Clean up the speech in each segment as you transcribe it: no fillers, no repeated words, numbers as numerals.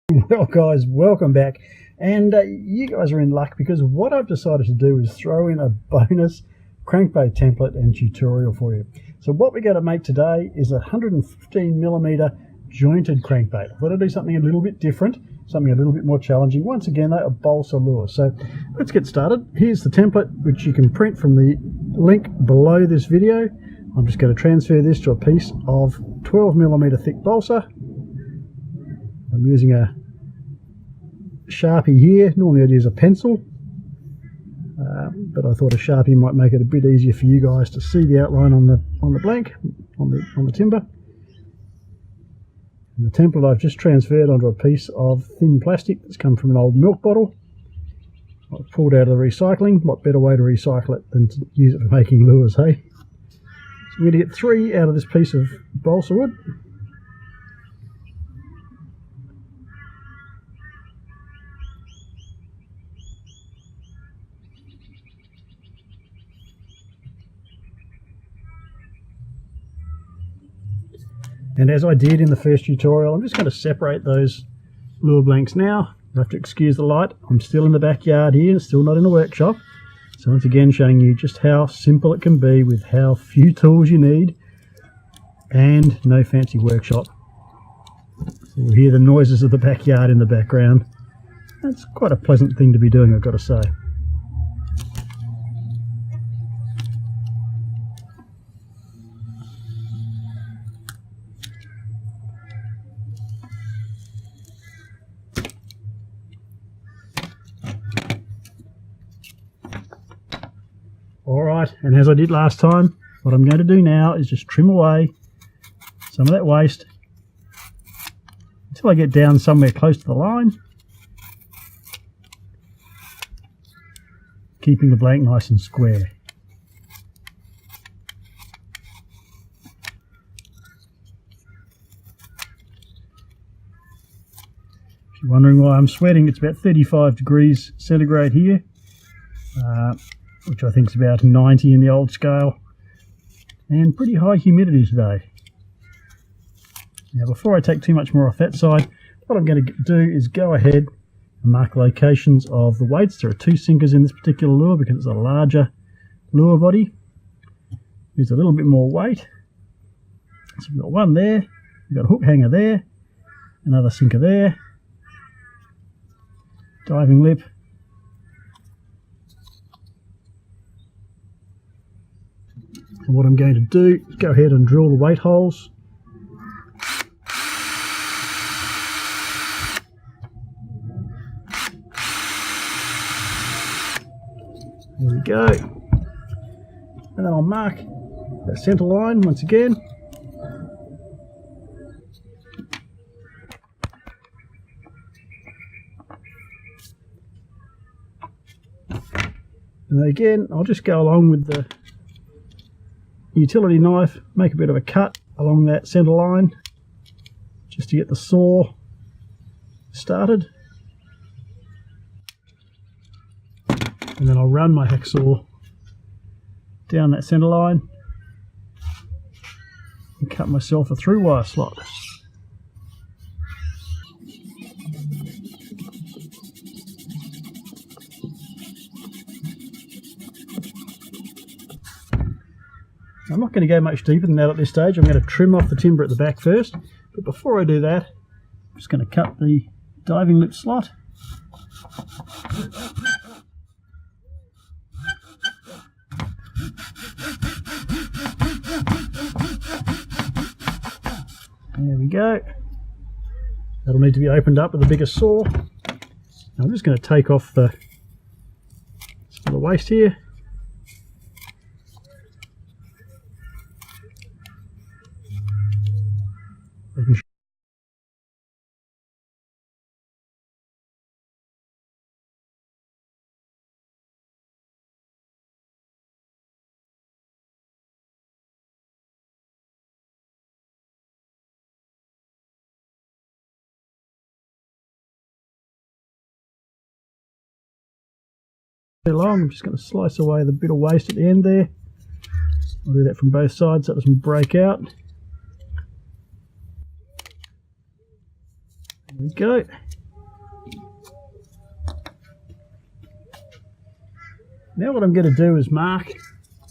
Well guys, welcome back, and you guys are in luck because what I've decided to do is throw in a bonus crankbait template and tutorial for you. So what we're going to make today is a 115mm jointed crankbait. I thought I'd do something a little bit different, something a little bit more challenging. Once again, a balsa lure. So let's get started. Here's the template, which you can print from the link below this video. I'm just going to transfer this to a piece of 12mm thick balsa. I'm using a Sharpie here. Normally I'd use a pencil, but I thought a Sharpie might make it a bit easier for you guys to see the outline on the blank, on the timber. And the template I've just transferred onto a piece of thin plastic that's come from an old milk bottle. I've pulled out of the recycling. What better way to recycle it than to use it for making lures, hey? So we're going to get 3 out of this piece of balsa wood. And as I did in the first tutorial, I'm just going to separate those lure blanks now. You have to excuse the light. I'm still in the backyard here, still not in the workshop. So once again, showing you just how simple it can be with how few tools you need and no fancy workshop. So you hear the noises of the backyard in the background. That's quite a pleasant thing to be doing, I've got to say. Alright, and as I did last time, what I'm going to do now is just trim away some of that waste until I get down somewhere close to the line, keeping the blank nice and square. If you're wondering why I'm sweating, it's about 35 degrees centigrade here. Which I think is about 90 in the old scale, and pretty high humidity today. Now before I take too much more off that side, what I'm going to do is go ahead and mark locations of the weights. There are 2 sinkers in this particular lure because it's a larger lure body. There's a little bit more weight. So we've got one there, we've got a hook hanger there, another sinker there, diving lip, and what I'm going to do is go ahead and drill the weight holes. There we go. And then I'll mark that centre line once again. And then again, I'll just go along with the utility knife, make a bit of a cut along that centre line just to get the saw started, and then I'll run my hacksaw down that centre line and cut myself a through wire slot. I'm not going to go much deeper than that at this stage. I'm going to trim off the timber at the back first, but before I do that, I'm just going to cut the diving lip slot. There we go. That'll need to be opened up with a bigger saw. Now I'm just going to take off some of the waste here. Long. I'm just going to slice away the bit of waste at the end there. I'll do that from both sides so it doesn't break out. There we go. Now what I'm going to do is mark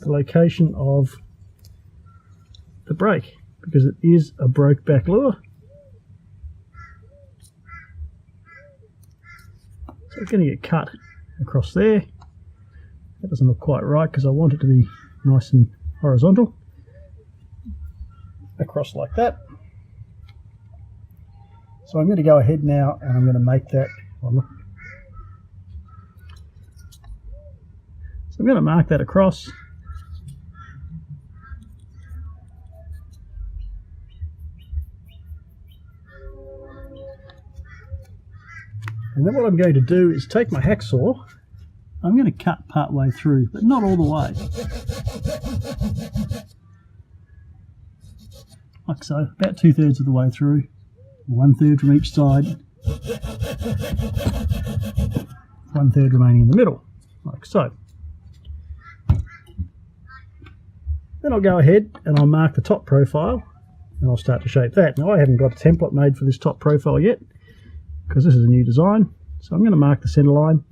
the location of the break, because it is a broke back lure. So it's going to get cut across there. That doesn't look quite right because I want it to be nice and horizontal. Across like that. So I'm going to go ahead now and I'm going to make that. So I'm going to mark that across. And then what I'm going to do is take my hacksaw. I'm going to cut part way through, but not all the way. Like so, about 2/3 of the way through, 1/3 from each side, 1/3 remaining in the middle, like so. Then I'll go ahead and I'll mark the top profile and I'll start to shape that. Now I haven't got a template made for this top profile yet because this is a new design, so I'm going to mark the center line.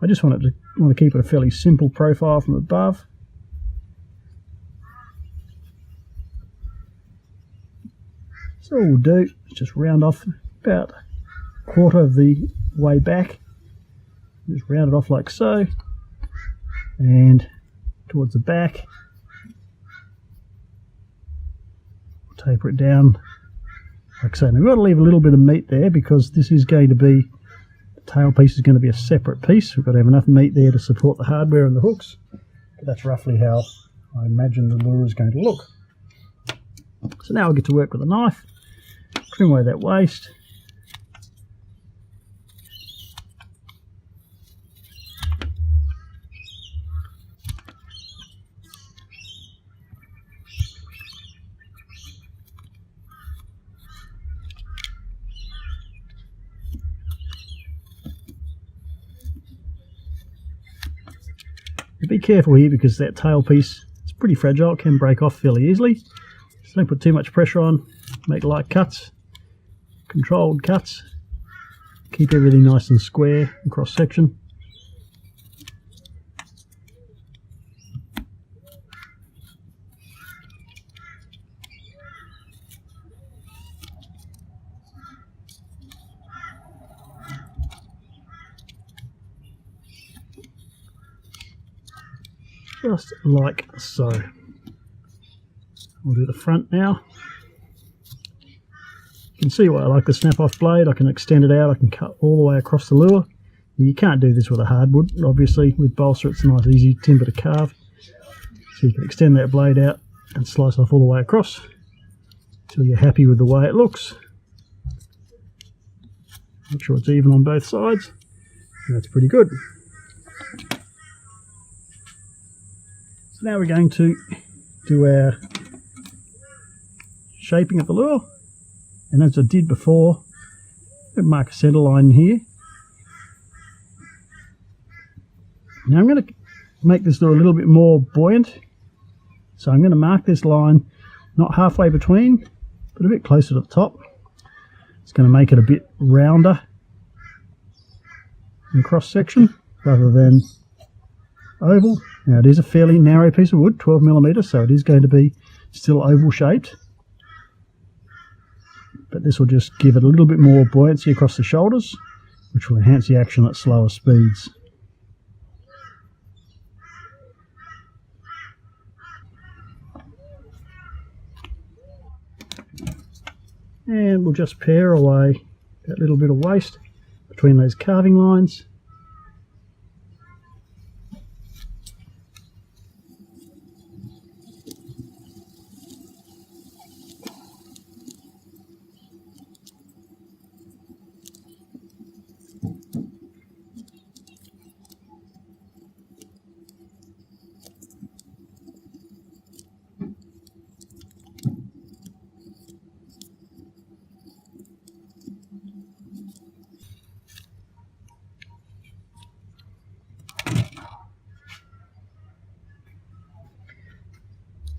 I just want to keep it a fairly simple profile from above. So all we'll do is just round off about a quarter of the way back. Just round it off like so, and towards the back, taper it down like so. Now we've got to leave a little bit of meat there because this is going to be, the tail piece is going to be a separate piece. We've got to have enough meat there to support the hardware and the hooks. But that's roughly how I imagine the lure is going to look. So now I'll get to work with a knife, trim away that waste. Be careful here because that tail piece is pretty fragile, it can break off fairly easily. So don't put too much pressure on, make light cuts, controlled cuts, keep everything nice and square and cross section. Just like so. We'll do the front now. You can see why I like the snap-off blade. I can extend it out, I can cut all the way across the lure. You can't do this with a hardwood, obviously. With balsa it's a nice easy timber to carve. So you can extend that blade out and slice off all the way across until you're happy with the way it looks. Make sure it's even on both sides. And that's pretty good. Now we're going to do our shaping of the lure, and as I did before, I'm going to mark a center line here. Now I'm going to make this lure a little bit more buoyant, so I'm going to mark this line not halfway between, but a bit closer to the top. It's going to make it a bit rounder in cross section rather than oval. Now it is a fairly narrow piece of wood, 12mm, so it is going to be still oval shaped. But this will just give it a little bit more buoyancy across the shoulders, which will enhance the action at slower speeds. And we'll just pare away that little bit of waste between those carving lines.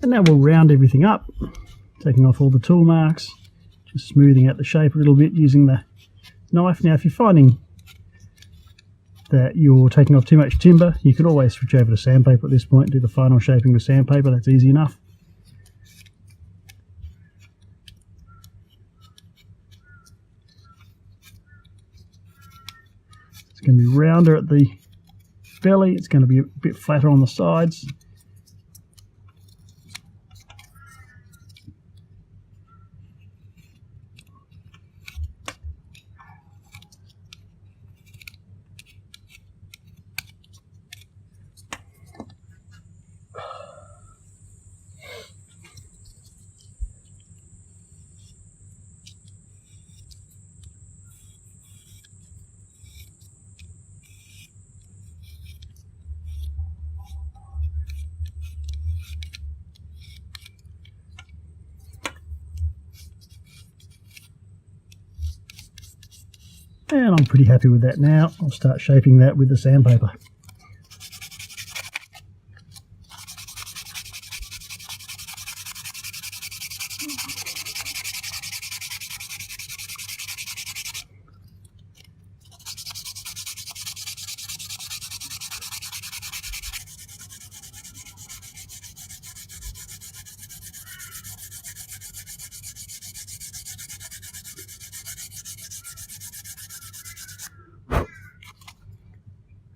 And now we'll round everything up, taking off all the tool marks, just smoothing out the shape a little bit using the knife. Now if you're finding that you're taking off too much timber, you can always switch over to sandpaper at this point and do the final shaping with sandpaper. That's easy enough. It's going to be rounder at the belly, it's going to be a bit flatter on the sides. And I'm pretty happy with that now. I'll start shaping that with the sandpaper.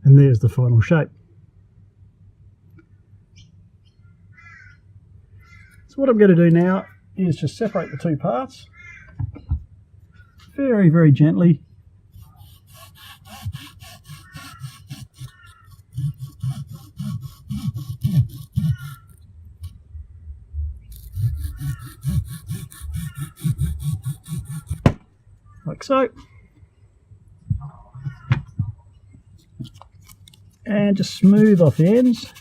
And there's the final shape. So what I'm going to do now is just separate the two parts very, very gently. Like so. And just smooth off the ends,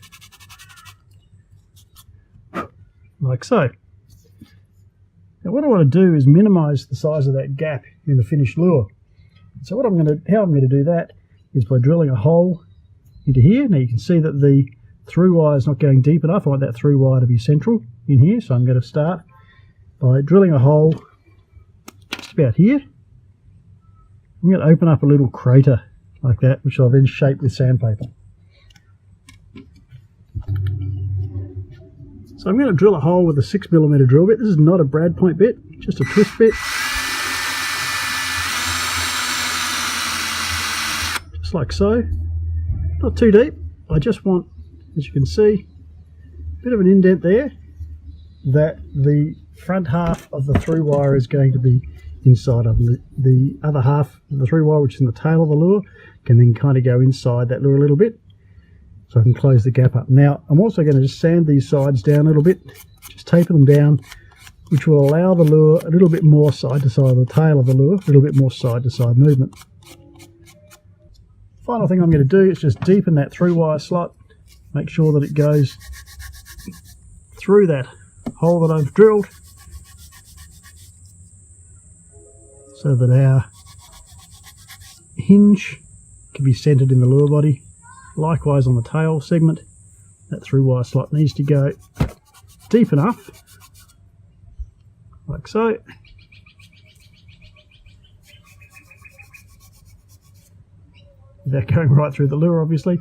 like so. Now what I want to do is minimize the size of that gap in the finished lure. So how I'm going to do that is by drilling a hole into here. Now you can see that the through wire is not going deep enough. I want that through wire to be central in here, so I'm going to start by drilling a hole just about here. I'm going to open up a little crater like that, which I'll then shape with sandpaper. So I'm going to drill a hole with a 6mm drill bit. This is not a brad point bit, just a twist bit. Just like so. Not too deep. I just want, as you can see, a bit of an indent there that the front half of the through wire is going to be inside of. The other half of the through wire, which is in the tail of the lure, can then kind of go inside that lure a little bit, so I can close the gap up. Now I'm also going to just sand these sides down a little bit, just taper them down, which will allow the lure a little bit more side to side, the tail of the lure, a little bit more side to side movement. Final thing I'm going to do is just deepen that through wire slot, make sure that it goes through that hole that I've drilled, so that our hinge can be centered in the lure body. Likewise on the tail segment, that through wire slot needs to go deep enough, like so. Without going right through the lure, obviously,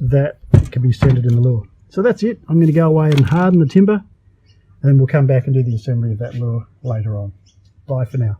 that it can be centered in the lure. So that's it. I'm going to go away and harden the timber, and then we'll come back and do the assembly of that lure later on. Bye for now.